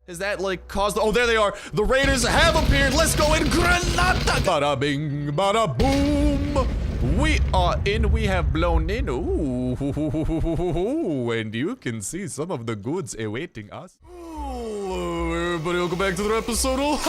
Is that like caused? Oh, there they are. The raiders have appeared. Let's go in. Granada. Bada bing, bada boom. We are in. We have blown in. Ooh, and you can see some of the goods awaiting us. Hello, everybody. Welcome back to the episode of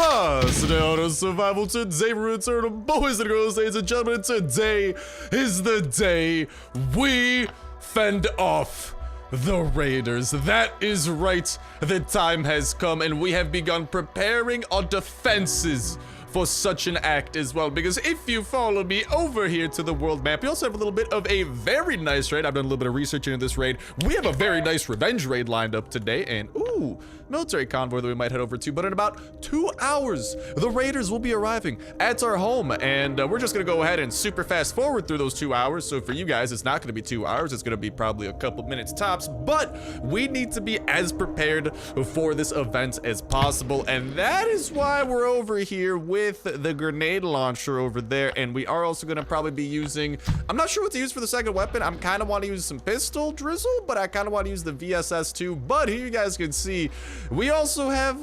Today on Survival. Today we return to boys and girls, ladies and gentlemen. Today is the day we fend off the raiders. That is right. The time has come and we have begun preparing our defenses for such an act as well, because if you follow me over here to the world map, you also have a little bit of a very nice raid. I've done a little bit of research into this raid. We have a very nice revenge raid lined up today, and ooh, military convoy that we might head over to. But in about 2 hours, the raiders will be arriving at our home, and we're just gonna go ahead and super fast forward through those 2 hours. So for you guys, it's not gonna be 2 hours. It's gonna be probably a couple minutes tops, but we need to be as prepared for this event as possible, and that is why we're over here with the grenade launcher over there. And we are also gonna probably be using, I'm not sure what to use for the second weapon. I'm kind of want to use some pistol drizzle, but I kind of want to use the VSS too. But here you guys can see we also have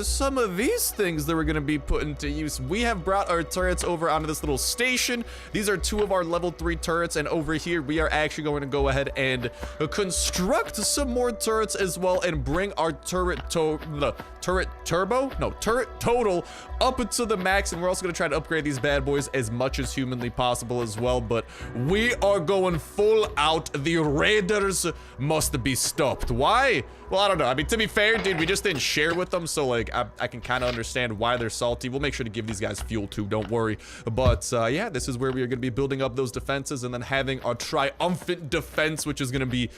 some of these things that we're gonna be putting to use. We have brought our turrets over onto this little station. These are 2 of our level 3 turrets, and over here we are actually going to go ahead and construct some more turrets as well and bring our turret total up into the max. And we're also going to try to upgrade these bad boys as much as humanly possible as well. But we are going full out. The raiders must be stopped. Why? Well, I don't know. I mean, to be fair, dude, we just didn't share with them, so like I can kind of understand why they're salty. We'll make sure to give these guys fuel too, don't worry. But yeah, this is where we are going to be building up those defenses and then having our triumphant defense, which is going to be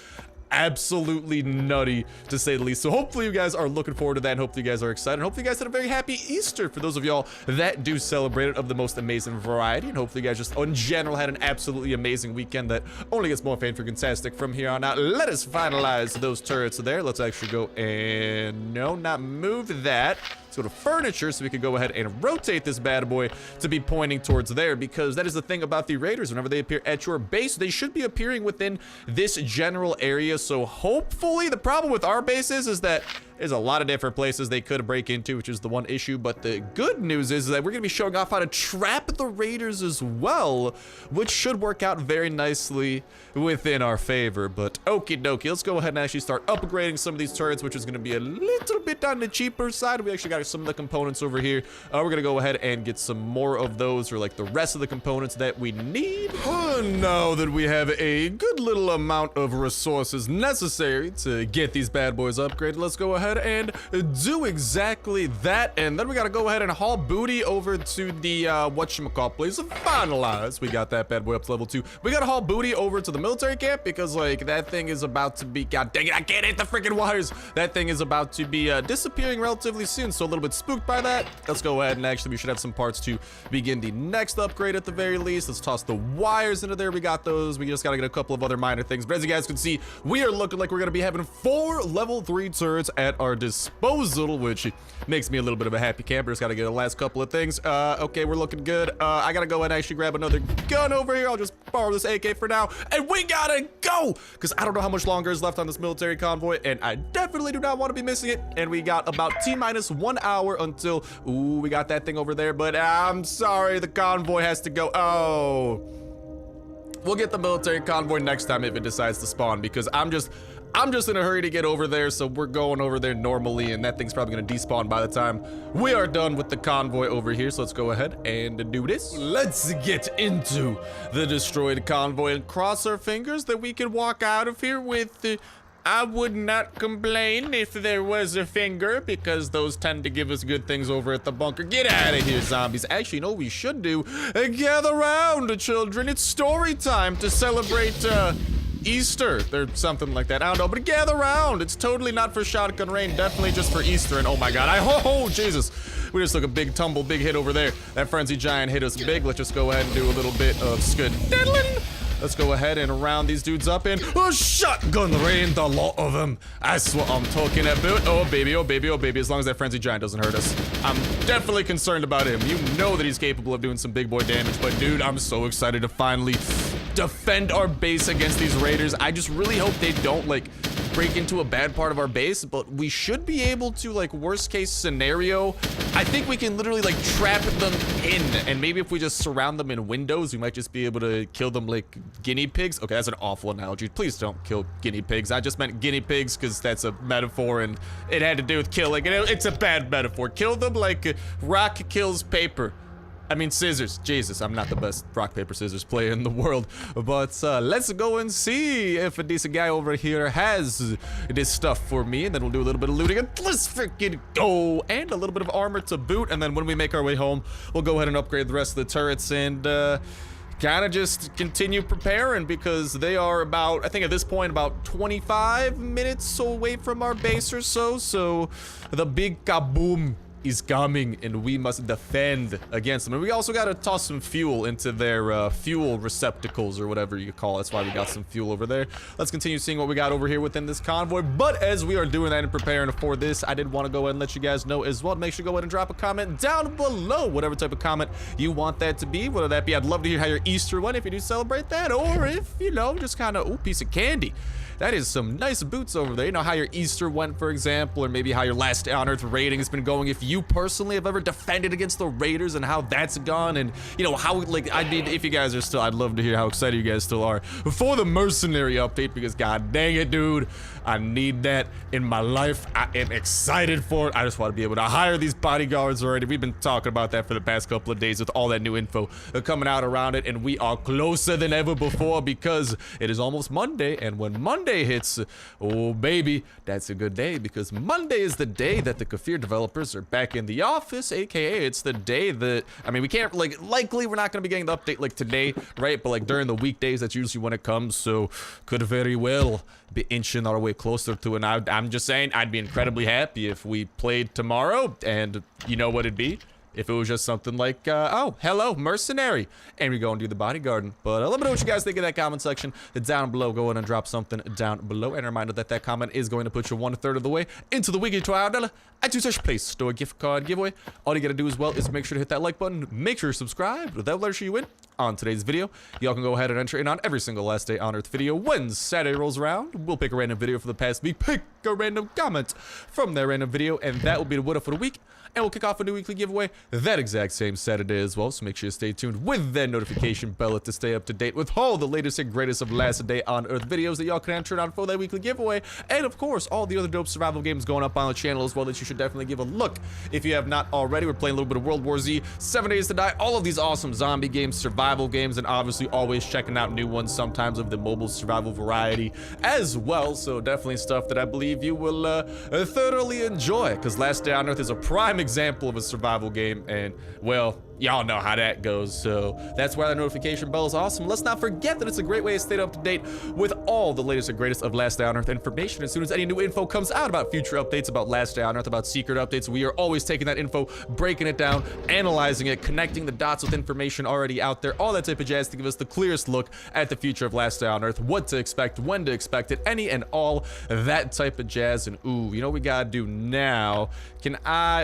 absolutely nutty to say the least. So hopefully you guys are looking forward to that, and hopefully you guys are excited. Hopefully you guys had a very happy Easter for those of y'all that do celebrate it of the most amazing variety, and hopefully you guys just in general had an absolutely amazing weekend that only gets more fantastic from here on out. Let us finalize those turrets there. Let's actually go and not move that. Let's go to furniture so we can go ahead and rotate this bad boy to be pointing towards there, because that is the thing about the raiders. Whenever they appear at your base, they should be appearing within this general area. So hopefully, the problem with our bases is that there's a lot of different places they could break into, which is the one issue. But the good news is that we're going to be showing off how to trap the raiders as well, which should work out very nicely within our favor. But okie dokie, let's go ahead and actually start upgrading some of these turrets, which is going to be a little bit on the cheaper side. We actually got some of the components over here. We're going to go ahead and get some more of those, or like the rest of the components that we need. Now that we have a good little amount of resources necessary to get these bad boys upgraded, let's go ahead and do exactly that. And then we got to go ahead and haul booty over to the whatchamacallit place to finalize. We got that bad boy up to level 2. We got to haul booty over to the military camp, because like that thing is about to be, god dang it, I can't hit the freaking wires. That thing is about to be disappearing relatively soon, so a little bit spooked by that. Let's go ahead and actually we should have some parts to begin the next upgrade at the very least. Let's toss the wires into there. We got those. We just got to get a couple of other minor things, but as you guys can see, we are looking like we're going to be having 4 level 3 turrets at our disposal, which makes me a little bit of a happy camper. Just got to get the last couple of things. Okay, we're looking good. I got to go ahead and actually grab another gun over here. I'll just borrow this AK for now, and we gotta go, because I don't know how much longer is left on this military convoy, and I definitely do not want to be missing it. And we got about T-minus 1 hour until, ooh, we got that thing over there, but I'm sorry, the convoy has to go. Oh, we'll get the military convoy next time if it decides to spawn, because I'm just in a hurry to get over there. So we're going over there normally, and that thing's probably gonna despawn by the time we are done with the convoy over here. So let's go ahead and do this. Let's get into the destroyed convoy and cross our fingers that we can walk out of here with I would not complain if there was a finger, because those tend to give us good things over at the bunker. Get out of here, zombies. Actually, you know what we should do? Gather round, children. It's story time to celebrate Easter or something like that. I don't know, but gather around. It's totally not for shotgun rain, definitely just for Easter. And oh my god, oh Jesus, we just took a big tumble, big hit over there. That frenzy giant hit us big. Let's just go ahead and do a little bit of skedaddling. Let's go ahead and round these dudes up in shotgun rain, the lot of them. That's what I'm talking about. Oh baby, oh baby, oh baby. As long as that frenzy giant doesn't hurt us. I'm definitely concerned about him. You know that he's capable of doing some big boy damage, but dude, I'm so excited to finally defend our base against these raiders. I just really hope they don't like break into a bad part of our base, but we should be able to, like, worst case scenario, I think we can literally, like, trap them in, and maybe if we just surround them in windows, we might just be able to kill them like guinea pigs. Okay, that's an awful analogy. Please don't kill guinea pigs. I just meant guinea pigs because that's a metaphor and it had to do with killing, and it's a bad metaphor. Kill them like rock kills paper. I mean scissors. Jesus, I'm not the best rock, paper, scissors player in the world. But let's go and see if a decent guy over here has this stuff for me. And then we'll do a little bit of looting. And let's freaking go. And a little bit of armor to boot. And then when we make our way home, we'll go ahead and upgrade the rest of the turrets and kind of just continue preparing, because they are about, I think at this point, about 25 minutes away from our base or so. So the big kaboom is coming, and we must defend against them. And we also got to toss some fuel into their fuel receptacles, or whatever you call it. That's why we got some fuel over there. Let's continue seeing what we got over here within this convoy. But as we are doing that and preparing for this, I did want to go ahead and let you guys know as well. Make sure to go ahead and drop a comment down below, whatever type of comment you want that to be. Whether that be, I'd love to hear how your Easter went, if you do celebrate that, or if, you know, just kind of, ooh, piece of candy. That is some nice boots over there. You know, how your Easter went, for example, or maybe how your Last Day on Earth rating has been going. If you personally have ever defended against the Raiders and how that's gone, and, you know, how, like, I mean, if you guys are still, I'd love to hear how excited you guys still are for the mercenary update, because god dang it, dude, I need that in my life. I am excited for it. I just want to be able to hire these bodyguards already. We've been talking about that for the past couple of days with all that new info coming out around it, and we are closer than ever before, because it is almost Monday, and when Monday hits, oh baby, that's a good day, because Monday is the day that the Kafir developers are back in the office, aka it's the day that, I mean, we can't, like, likely we're not going to be getting the update like today, right? But like during the weekdays, that's usually when it comes, so could very well be inching our way closer to it. And I'm just saying, I'd be incredibly happy if we played tomorrow, and you know what it'd be? If it was just something like, oh, hello, mercenary, and we go and do the bodyguarding. But let me know what you guys think in that comment section down below. Go ahead and drop something down below. And a reminder that that comment is going to put you 1/3 of the way into the weekly $12 iTunes Play Store gift card giveaway. All you gotta do as well is make sure to hit that like button. Make sure you're subscribed. That will let you win on today's video. Y'all can go ahead and enter in on every single Last Day on Earth video. When Saturday rolls around, we'll pick a random video for the past week, pick a random comment from that random video, and that will be the winner for the week. And we'll kick off a new weekly giveaway that exact same Saturday as well. So make sure you stay tuned with that notification bell to stay up to date with all the latest and greatest of Last Day on Earth videos that y'all can enter on for that weekly giveaway. And of course, all the other dope survival games going up on the channel as well that you should definitely give a look if you have not already. We're playing a little bit of World War Z, 7 Days to Die, all of these awesome zombie games, survival games, and obviously always checking out new ones, sometimes of the mobile survival variety as well. So definitely stuff that I believe you will thoroughly enjoy, because Last Day on Earth is a prime example of a survival game, and well, y'all know how that goes. So that's why the notification bell is awesome. Let's not forget that it's a great way to stay up to date with all the latest and greatest of Last Day on Earth information. As soon as any new info comes out about future updates, about Last Day on Earth, about secret updates, we are always taking that info, breaking it down, analyzing it, connecting the dots with information already out there, all that type of jazz to give us the clearest look at the future of Last Day on Earth, what to expect, when to expect it, any and all that type of jazz. And ooh, you know what we gotta do now? We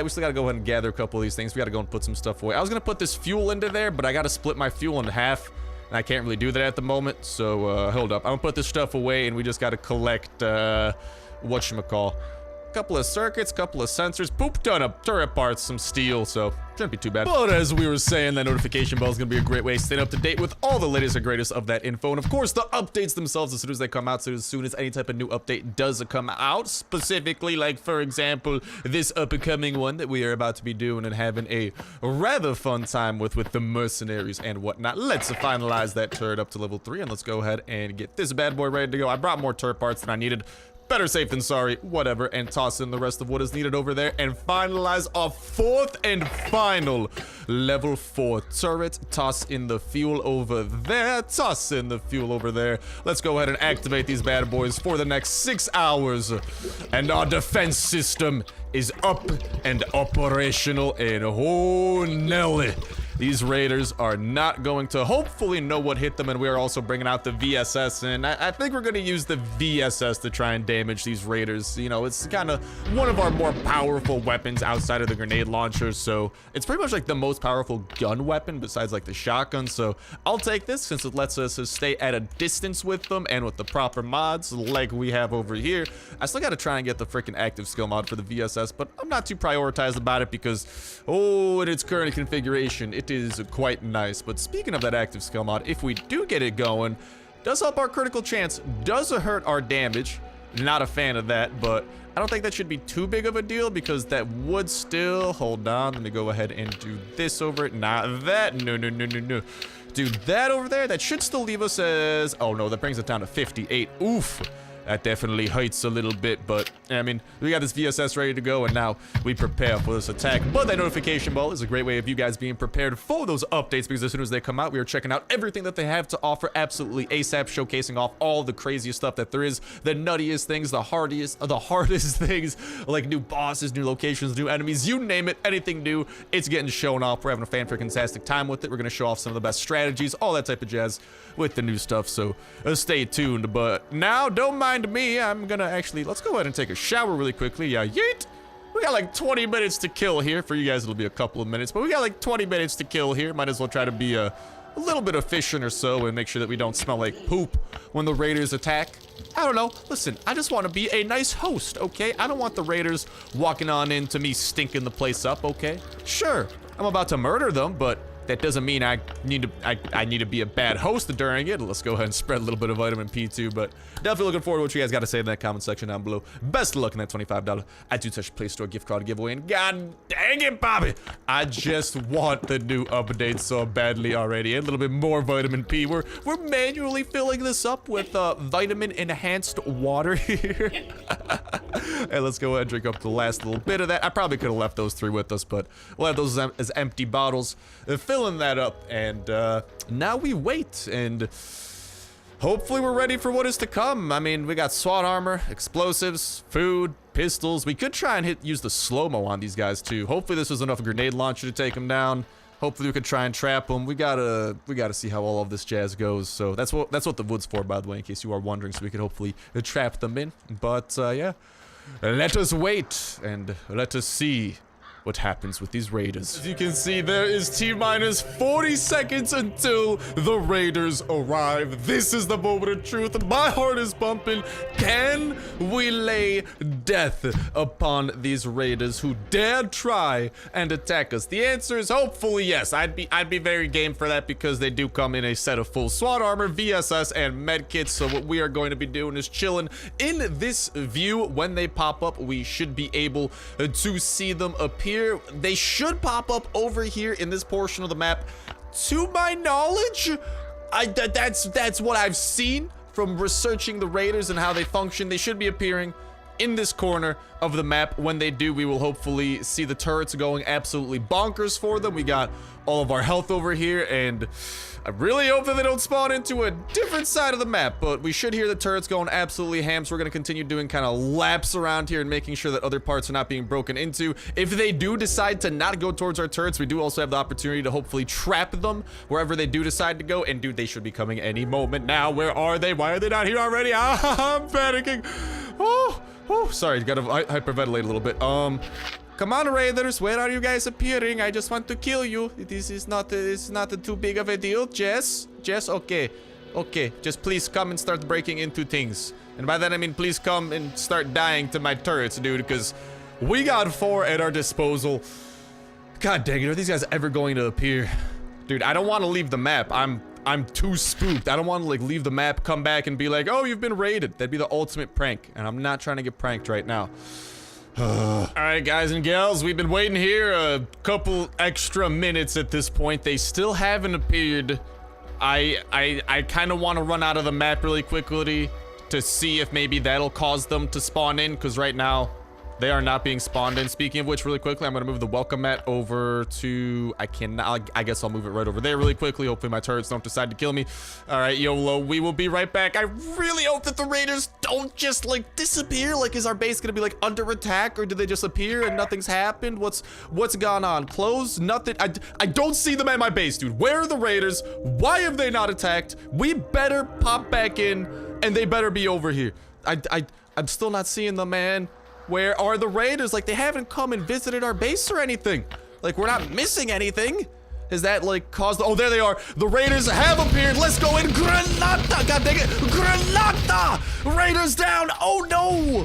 still gotta go ahead and gather a couple of these things. We gotta go and put some stuff away. I was gonna put this fuel into there, but I gotta split my fuel in half, and I can't really do that at the moment. So hold up, I'm gonna put this stuff away, and we just gotta collect whatchamacall, a couple of circuits, couple of sensors, poop ton of turret parts, some steel, so shouldn't be too bad. But as we were saying, that notification bell is going to be a great way to stay up to date with all the latest and greatest of that info. And of course, the updates themselves as soon as they come out. So as soon as any type of new update does come out, specifically, like, for example, this upcoming one that we are about to be doing and having a rather fun time with the mercenaries and whatnot. Let's finalize that turret up to level 3, and let's go ahead and get this bad boy ready to go. I brought more turret parts than I needed. Better safe than sorry, whatever, and toss in the rest of what is needed over there and finalize our 4th and final level 4 turret. Toss in the fuel over there, toss in the fuel over there. Let's go ahead and activate these bad boys for the next 6 hours, and our defense system is up and operational, and oh Nelly. These raiders are not going to hopefully know what hit them, and we are also bringing out the VSS, and I think we're going to use the VSS to try and damage these raiders. You know, it's kind of one of our more powerful weapons outside of the grenade launcher, so it's pretty much like the most powerful gun weapon besides like the shotgun, so I'll take this since it lets us stay at a distance with them and with the proper mods like we have over here. I still got to try and get the freaking active skill mod for the VSS, but I'm not too prioritized about it because, oh, in its current configuration, it is quite nice. But speaking of that active skill mod, if we do get it going, does help our critical chance, does hurt our damage. Not a fan of that, but I don't think that should be too big of a deal because that would still, hold on, let me go ahead and do this over it. Not that, no. Do that over there, that should still leave us as, oh no, that brings it down to 58. Oof. That definitely hurts a little bit, but I mean, we got this VSS ready to go, and now we prepare for this attack. But that notification bell is a great way of you guys being prepared for those updates, because as soon as they come out, we are checking out everything that they have to offer absolutely ASAP, showcasing off all the craziest stuff that there is, the nuttiest things, the hardest things, like new bosses, new locations, new enemies, you name it, anything new, it's getting shown off. We're having a fan-freaking-tastic time with it. We're gonna show off some of the best strategies, all that type of jazz with the new stuff, so stay tuned. But now, don't mind me, I'm gonna actually, let's go ahead and take a shower really quickly. Yeah, yeet. We got like 20 minutes to kill here. For you guys, it'll be a couple of minutes, but we got like 20 minutes to kill here. Might as well try to be a little bit efficient or so and make sure that we don't smell like poop when the raiders attack. I don't know. Listen, I just want to be a nice host, okay? I don't want the raiders walking on into me stinking the place up, okay? Sure, I'm about to murder them, but that doesn't mean I need to be a bad host during it. Let's go ahead and spread a little bit of vitamin P too, but definitely looking forward to what you guys got to say in that comment section down below. Best of luck in that $25 I Do Touch Play Store gift card giveaway, and god dang it, Bobby, I just want the new updates so badly already. A little bit more vitamin P. We're manually filling this up with vitamin enhanced water here. And let's go ahead and drink up the last little bit of that. I probably could have left those 3 with us, but we'll have those as empty bottles. Filling that up, and now we wait, and hopefully we're ready for what is to come. I mean, we got SWAT armor, explosives, food, pistols. We could try and use the slow-mo on these guys too. Hopefully this was enough grenade launcher to take them down. Hopefully we could try and trap them. We gotta see how all of this jazz goes. So that's what the wood's for, by the way, in case you are wondering, so we could hopefully trap them in. But yeah, let us wait and let us see what happens with these raiders. As you can see, there is T-minus 40 seconds until the raiders arrive. This is the moment of truth. My heart is pumping. Can we lay death upon these raiders who dare try and attack us? The answer is hopefully yes. I'd be very game for that because they do come in a set of full SWAT armor, VSS, and med kits. So what we are going to be doing is chilling in this view. When they pop up, we should be able to see them appear. They should pop up over here in this portion of the map. To my knowledge, that's what I've seen from researching the raiders and how they function. They should be appearing in this corner of the map. When they do, we will hopefully see the turrets going absolutely bonkers for them. We got all of our health over here, and I really hope that they don't spawn into a different side of the map, but we should hear the turrets going absolutely ham, so we're going to continue doing kind of laps around here and making sure that other parts are not being broken into. If they do decide to not go towards our turrets, we do also have the opportunity to hopefully trap them wherever they do decide to go, and dude, they should be coming any moment now. Where are they? Why are they not here already? I'm panicking. Oh, sorry, gotta hyperventilate a little bit. Come on, raiders, where are you guys appearing? I just want to kill you. This is not too big of a deal. Jess, okay, just please come and start breaking into things. And by that I mean please come and start dying to my turrets, dude, because we got 4 at our disposal. God dang it, are these guys ever going to appear? Dude, I don't want to leave the map. I'm too spooked. I don't want to like leave the map, come back and be like, oh, you've been raided. That'd be the ultimate prank, and I'm not trying to get pranked right now. All right, guys and gals, we've been waiting here a couple extra minutes at this point. They still haven't appeared. I kind of want to run out of the map really quickly to see if maybe that'll cause them to spawn in, because right now They are not being spawned in. Speaking of which, really quickly, I'm going to move the welcome mat over to... I guess I'll move it right over there really quickly. Hopefully my turrets don't decide to kill me. All right, YOLO, we will be right back. I really hope that the raiders don't just, like, disappear. Like, is our base going to be, like, under attack, or do they just appear and nothing's happened? What's gone on? Closed? Nothing? I don't see them at my base, dude. Where are the raiders? Why have they not attacked? We better pop back in, and they better be over here. I'm still not seeing them, man. Where are the raiders? Like, they haven't come and visited our base or anything. Like, we're not missing anything. Is that, like, caused... Oh, there they are. The raiders have appeared. Let's go in. Granada. God dang it. Granada. Raiders down. Oh, no.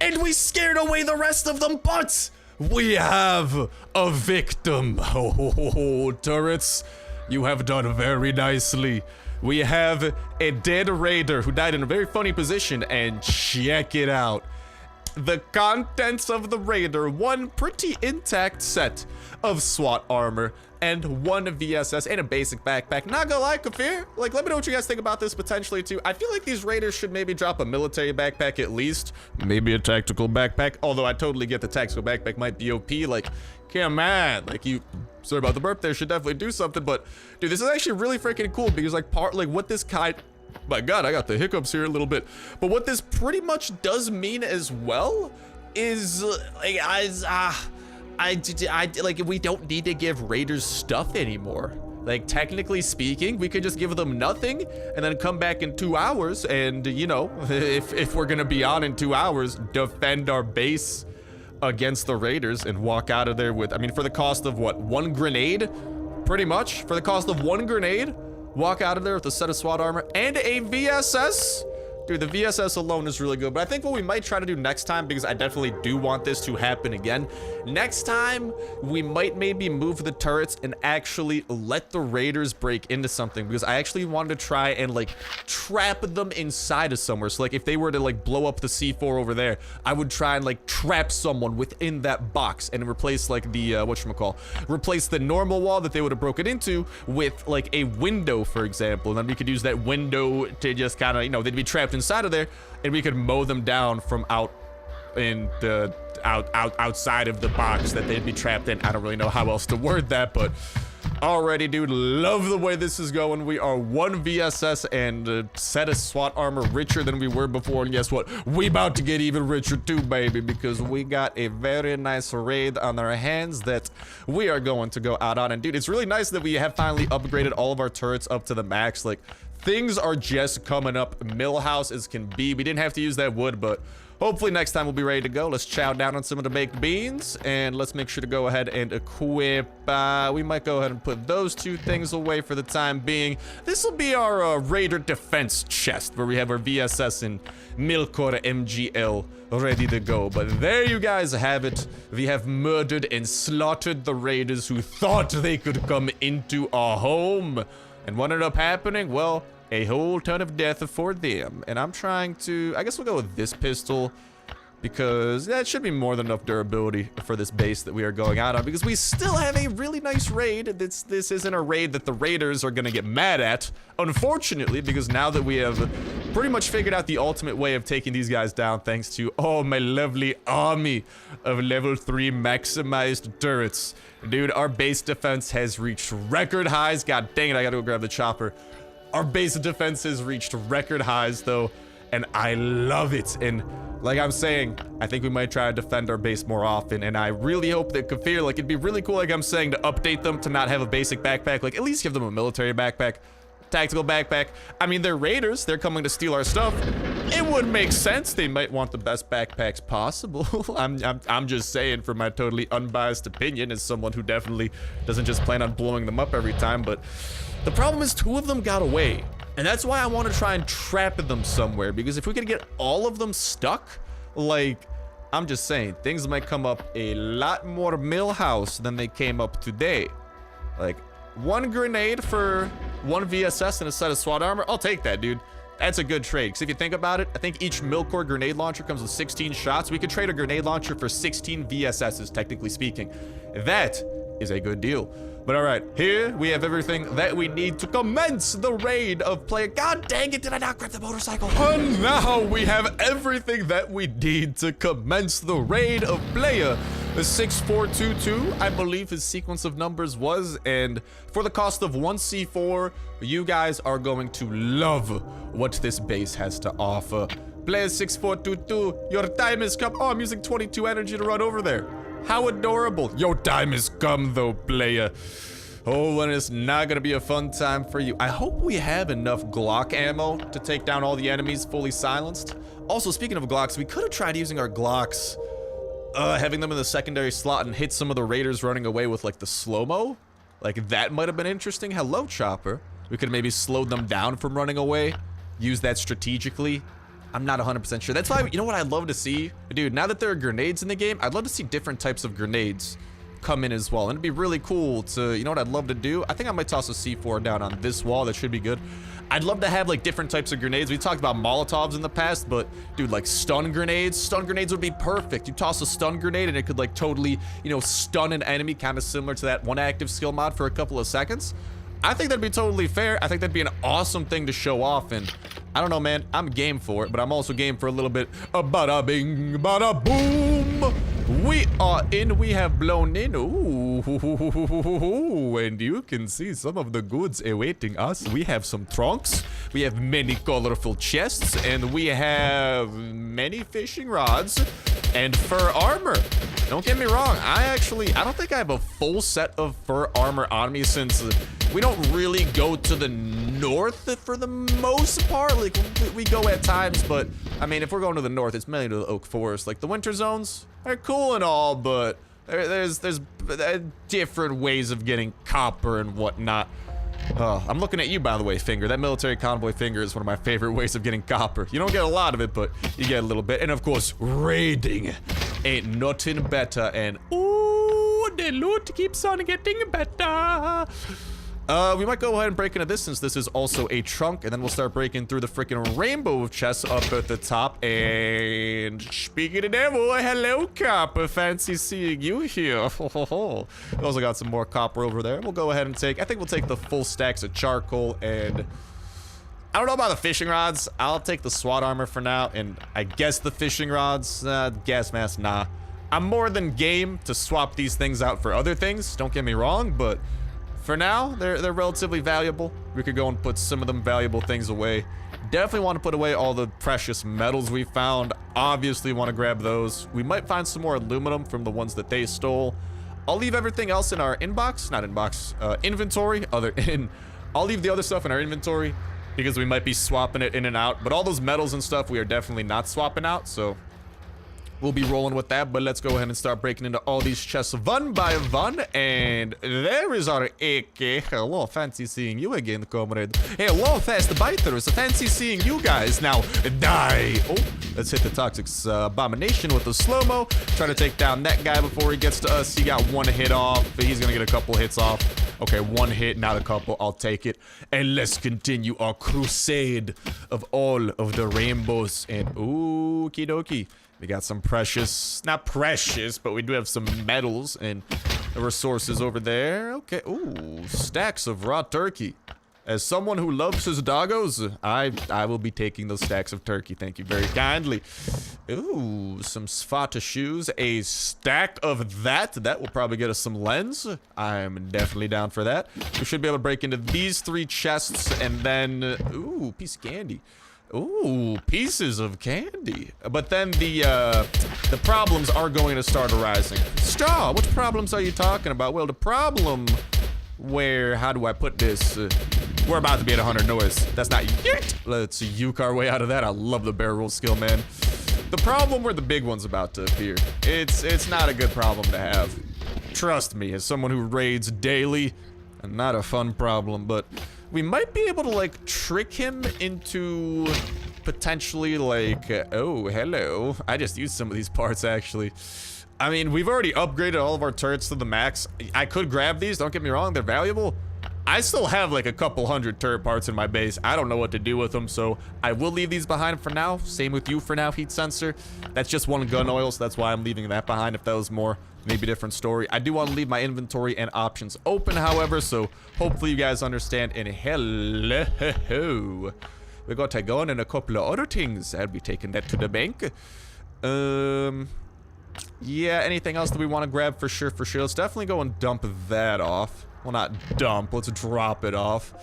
And we scared away the rest of them, but we have a victim. Oh, turrets, you have done very nicely. We have a dead raider who died in a very funny position, and check it out. The contents of the raider: one pretty intact set of SWAT armor and one VSS and a basic backpack. Not gonna lie, Kafir, like, let me know what you guys think about this potentially too. I feel like these raiders should maybe drop a military backpack at least, maybe a tactical backpack, although I totally get the tactical backpack might be OP. Like, come on, like, you, sorry about the burp there, should definitely do something. But dude, this is actually really freaking cool because, like, what this kind... My God, I got the hiccups here a little bit. But what this pretty much does mean as well is, like, like, we don't need to give raiders stuff anymore. Like, technically speaking, we could just give them nothing and then come back in 2 hours and, you know, if we're gonna be on in 2 hours, defend our base against the raiders and walk out of there with, I mean, for the cost of what, 1 grenade? Pretty much. For the cost of 1 grenade, walk out of there with a set of SWAT armor and a VSS. Dude, the VSS alone is really good, but I think what we might try to do next time, because I definitely do want this to happen again, next time we might maybe move the turrets and actually let the raiders break into something, because I actually wanted to try and, like, trap them inside of somewhere. So, like, if they were to, like, blow up the C4 over there, I would try and, like, trap someone within that box and replace, like, the replace the normal wall that they would have broken into with, like, a window, for example, and then we could use that window to just kind of, you know, they'd be trapped inside of there, and we could mow them down from out in the outside of the box that they'd be trapped in. I don't really know how else to word that, but alrighty, dude, love the way this is going. We are 1 VSS and a set of SWAT armor richer than we were before, and guess what? We about to get even richer too, baby, because we got a very nice raid on our hands that we are going to go out on. And dude, it's really nice that we have finally upgraded all of our turrets up to the max. Like, things are just coming up millhouse as can be. We didn't have to use that wood, but hopefully next time we'll be ready to go. Let's chow down on some of the baked beans, and let's make sure to go ahead and equip. We might go ahead and put those 2 things away for the time being. This will be our raider defense chest, where we have our VSS and Milkor MGL ready to go. But there you guys have it. We have murdered and slaughtered the raiders who thought they could come into our home. And what ended up happening? Well, a whole ton of death for them. And I'm trying to, I guess we'll go with this pistol, because that should be more than enough durability for this base that we are going out on, because we still have a really nice raid. This isn't a raid that the raiders are gonna get mad at, unfortunately, because now that we have pretty much figured out the ultimate way of taking these guys down, thanks to, oh, my lovely army of level 3 maximized turrets. Dude, our base defense has reached record highs. God dang it, I gotta go grab the chopper. Our base defense has reached record highs, though, and I love it. And like I'm saying, I think we might try to defend our base more often, and I really hope that Kafir, like, it'd be really cool, like I'm saying, to update them to not have a basic backpack, like, at least give them a military backpack, tactical backpack. I mean, they're raiders, they're coming to steal our stuff. It would make sense they might want the best backpacks possible. I'm just saying, from my totally unbiased opinion, as someone who definitely doesn't just plan on blowing them up every time. But the problem is 2 of them got away, and that's why I want to try and trap them somewhere, because if we could get all of them stuck, like, I'm just saying, things might come up a lot more millhouse than they came up today. Like, 1 grenade for 1 VSS and a set of SWAT armor, I'll take that, dude. That's a good trade, because if you think about it, I think each Milkor grenade launcher comes with 16 shots. We could trade a grenade launcher for 16 VSSs, technically speaking. That is a good deal. But all right, here we have everything that we need to commence the raid of player. God dang it, did I not grab the motorcycle? And now we have everything that we need to commence the raid of player 6422, I believe his sequence of numbers was, and for the cost of 1 C4, you guys are going to love what this base has to offer. Player 6422, your time has come. Oh, I'm using 22 energy to run over there. How adorable. Your time has come though, player. Oh, and it's not gonna be a fun time for you. I hope we have enough Glock ammo to take down all the enemies fully silenced. Also, speaking of Glocks, we could have tried using our Glocks, having them in the secondary slot and hit some of the raiders running away with like the slow-mo. Like that might have been interesting. Hello, Chopper. We could have maybe slowed them down from running away. Use that strategically. I'm not 100% sure. That's why, you know what I'd love to see? Dude, now that there are grenades in the game, I'd love to see different types of grenades come in as well. And it'd be really cool to, you know what I'd love to do? I think I might toss a C4 down on this wall. That should be good. I'd love to have like different types of grenades. We talked about Molotovs in the past, but dude, like stun grenades would be perfect. You toss a stun grenade and it could like totally, you know, stun an enemy, kind of similar to that one active skill mod for a couple of seconds. I think that'd be totally fair. I think that'd be an awesome thing to show off, and I don't know, man, I'm game for it, but I'm also game for a little bit of bada bing, bada boom. We are in, we have blown in. Ooh, and you can see some of the goods awaiting us. We have some trunks, we have many colorful chests, and we have many fishing rods and fur armor. Don't get me wrong, I don't think I have a full set of fur armor on me, since we don't really go to the north for the most part. Like, we go at times, but I mean, if we're going to the north, it's mainly to the oak forest. Like, the winter zones are cool and all, but there's different ways of getting copper and whatnot. I'm looking at you, by the way, Finger. That military convoy Finger is one of my favorite ways of getting copper. You don't get a lot of it, but you get a little bit. And of course, raiding ain't nothing better. And ooh, the loot keeps on getting better. We might go ahead and break into this, since this is also a trunk, and then we'll start breaking through the freaking rainbow of chests up at the top. And speaking of devil, hello, copper. Fancy seeing you here. We also got some more copper over there. We'll go ahead and I think we'll take the full stacks of charcoal, and I don't know about the fishing rods. I'll take the SWAT armor for now, and I guess the fishing rods, gas mask, nah. I'm more than game to swap these things out for other things, don't get me wrong, but for now, they're relatively valuable. We could go and put some of them valuable things away. Definitely want to put away all the precious metals we found. Obviously want to grab those. We might find some more aluminum from the ones that they stole. I'll leave everything else in our inventory. I'll leave the other stuff in our inventory because we might be swapping it in and out. But all those metals and stuff, we are definitely not swapping out, so we'll be rolling with that. But let's go ahead and start breaking into all these chests one by one. And there is our AK. Hello, fancy seeing you again, comrade. Hello, fast biters. Fancy seeing you guys. Now, die. Oh, let's hit the toxic abomination with the slow-mo. Try to take down that guy before he gets to us. He got one hit off, but he's gonna get a couple hits off. Okay, one hit, not a couple. I'll take it. And let's continue our crusade of all of the rainbows. And okie dokie. We got some precious, not precious, but we do have some metals and resources over there. Okay, ooh, stacks of raw turkey. As someone who loves his doggos, I will be taking those stacks of turkey. Thank you very kindly. Ooh, some Sfata shoes. A stack of that. That will probably get us some lens. I'm definitely down for that. We should be able to break into these 3 chests, and then, ooh, piece of candy. Ooh, pieces of candy. But then the problems are going to start arising. Straw, what problems are you talking about? Well, the problem where, how do I put this? We're about to be at 100 noise. That's not yet. Let's uke our way out of that. I love the barrel roll skill, man. The problem where the big one's about to appear. It's not a good problem to have. Trust me, as someone who raids daily, not a fun problem, but we might be able to, like, trick him into potentially, like, oh, hello. I just used some of these parts, actually. I mean, we've already upgraded all of our turrets to the max. I could grab these, don't get me wrong, they're valuable. I still have, like, a couple hundred turret parts in my base. I don't know what to do with them, so I will leave these behind for now. Same with you for now, heat sensor. That's just one gun oil, so that's why I'm leaving that behind. If that was more, maybe a different story. I do want to leave my inventory and options open, however, so hopefully you guys understand. And hello. We got to go on and a couple of other things. I'll be taking that to the bank. Yeah, anything else that we want to grab for sure, Let's definitely go and dump that off. Well, not dump, let's drop it off.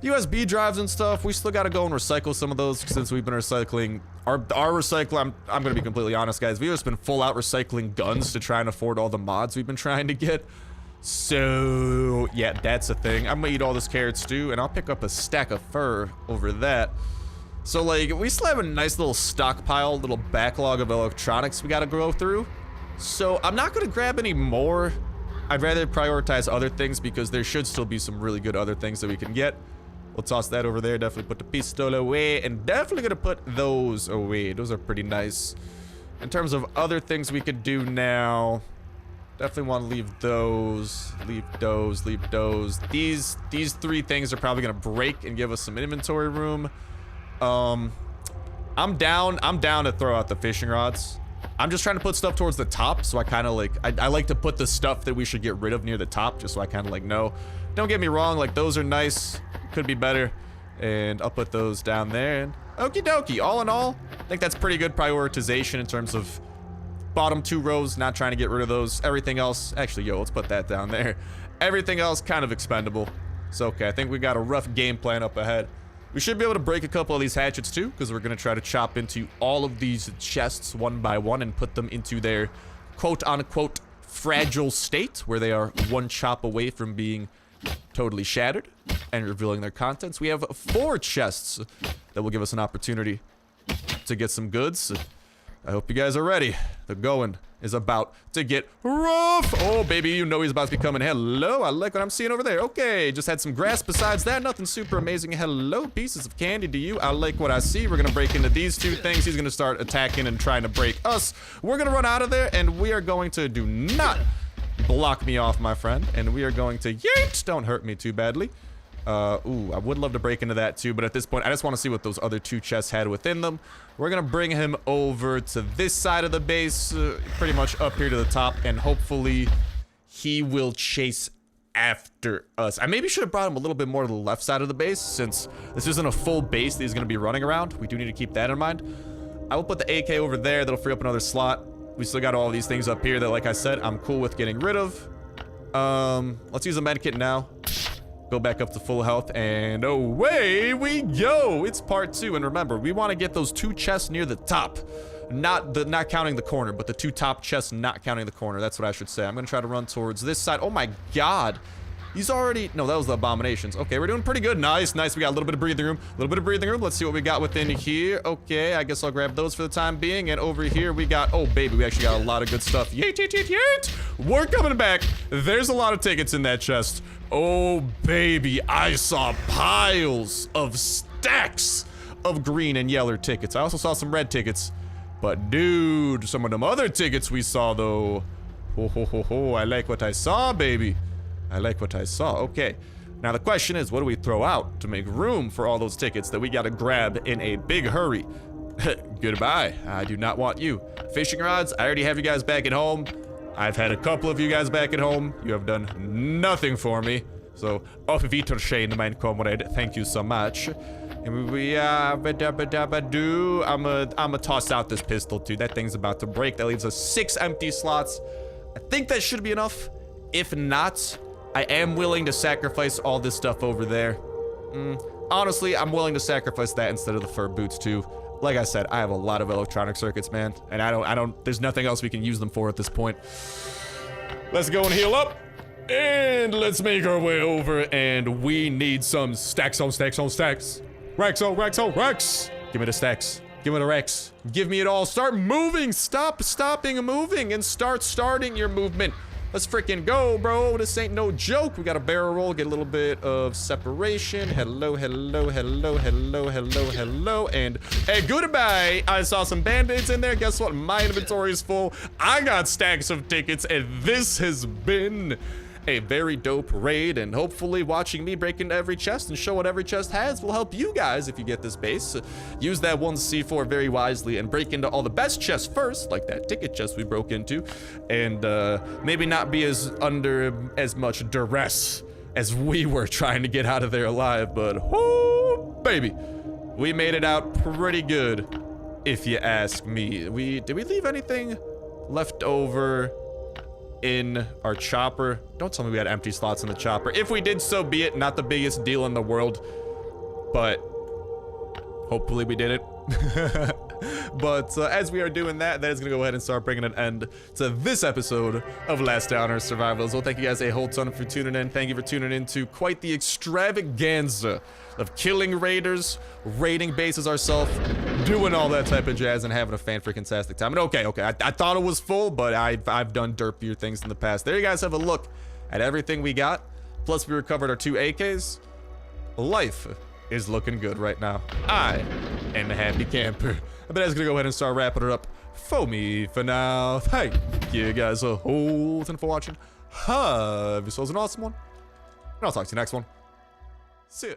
USB drives and stuff, we still got to go and recycle some of those since we've been recycling. Our recycle, I'm going to be completely honest, guys. We've just been full out recycling guns to try and afford all the mods we've been trying to get. So, yeah, that's a thing. I'm going to eat all this carrot stew, and I'll pick up a stack of fur over that. So, like, we still have a nice little stockpile, little backlog of electronics we gotta go through. So, I'm not gonna grab any more. I'd rather prioritize other things because there should still be some really good other things that we can get. We'll toss that over there, definitely put the pistol away, and definitely gonna put those away. Those are pretty nice. In terms of other things we could do now, definitely want to leave those, leave those. These three things are probably gonna break and give us some inventory room. I'm down to throw out the fishing rods. I'm just trying to put stuff towards the top, so I kind of like, I like to put the stuff that we should get rid of near the top, just so I kind of like know. Don't get me wrong, like those are nice, could be better, and I'll put those down there, and okie dokie. All in all, I think that's pretty good prioritization in terms of bottom two rows, not trying to get rid of those. Everything else, actually, let's put that down there. Everything else kind of expendable. So, okay, I think we got a rough game plan up ahead. We should be able to break a couple of these hatchets too, because we're going to try to chop into all of these chests one by one and put them into their quote-unquote fragile state, where they are one chop away from being totally shattered and revealing their contents. We have 4 chests that will give us an opportunity to get some goods. I hope you guys are ready. The going is about to get rough. Oh, baby, you know he's about to be coming. Hello, I like what I'm seeing over there. Okay, just had some grass besides that. Nothing super amazing. Hello, pieces of candy to you. I like what I see. We're going to break into these 2 things. He's going to start attacking and trying to break us. We're going to run out of there, and we are going to do not block me off, my friend. And we are going to yeet. Don't hurt me too badly. Ooh, I would love to break into that too, but at this point, I just want to see what those other 2 chests had within them. We're gonna bring him over to this side of the base, pretty much up here to the top, and hopefully he will chase after us. I maybe should have brought him a little bit more to the left side of the base, since this isn't a full base that he's gonna be running around. We do need to keep that in mind. I will put the AK over there. That'll free up another slot. We still got all these things up here that, like I said, I'm cool with getting rid of. Let's use a medkit now. Go back up to full health, and away we go. It's part 2, and remember, we want to get those 2 chests near the top, not counting the corner, but the 2 top chests, not counting the corner. That's what I should say. I'm gonna try to run towards this side. Oh my god, he's already, no, that was the abominations. Okay, we're doing pretty good. Nice. We got a little bit of breathing room, Let's see what we got within here. Okay, I guess I'll grab those for the time being. And over here we got, oh baby, we actually got a lot of good stuff. Yeet. We're coming back. There's a lot of tickets in that chest. Oh baby, I saw piles of stacks of green and yellow tickets. I also saw some red tickets, but dude, some of them other tickets we saw though. I like what I saw, baby. I like what I saw. Okay, now the question is, what do we throw out to make room for all those tickets that we gotta grab in a big hurry? Goodbye, I do not want you. Fishing rods, I already have you guys back at home. I've had a couple of you guys back at home. You have done nothing for me. So, auf Wiedersehen, mein comrade. Thank you so much. And we, I'ma toss out this pistol too. That thing's about to break. That leaves us 6 empty slots. I think that should be enough. If not, I am willing to sacrifice all this stuff over there. Honestly, I'm willing to sacrifice that instead of the fur boots too. Like I said, I have a lot of electronic circuits, man, and there's nothing else we can use them for at this point. Let's go and heal up, and let's make our way over, and we need some stacks on stacks on stacks. Racks on racks on racks. Give me the stacks. Give me the racks. Give me it all. Start moving. Stop stopping moving, and start starting your movement. Let's freaking go, bro. This ain't no joke. We got a barrel roll, get a little bit of separation. Hello, and hey, goodbye. I saw some band-aids in there. Guess what? My inventory is full. I got stacks of tickets, and this has been a very dope raid, and hopefully watching me break into every chest and show what every chest has will help you guys if you get this base. Use that one C4 very wisely and break into all the best chests first, like that ticket chest we broke into, and maybe not be under as much duress as we were trying to get out of there alive, but whoo, baby, we made it out pretty good, if you ask me. Did we leave anything left over in our chopper? Don't tell me we had empty slots in the chopper. If we did, so be it. Not the biggest deal in the world, but hopefully we did it. But as we are doing that, that is gonna go ahead and start bringing an end to this episode of Last Day on Earth Survival. So thank you guys a whole ton for tuning in. Thank you for tuning in to quite the extravaganza of killing raiders, raiding bases ourselves, doing all that type of jazz, and having a fan-freaking-tastic time. And okay, I thought it was full, but I've done derpier things in the past. There you guys have a look at everything we got. Plus, we recovered our 2 AKs. Life is looking good right now. I am a happy camper. But that's gonna go ahead and start wrapping it up for me for now. Thank you guys a whole ton for watching. Have yourselves an awesome one. And I'll talk to you next one. See ya.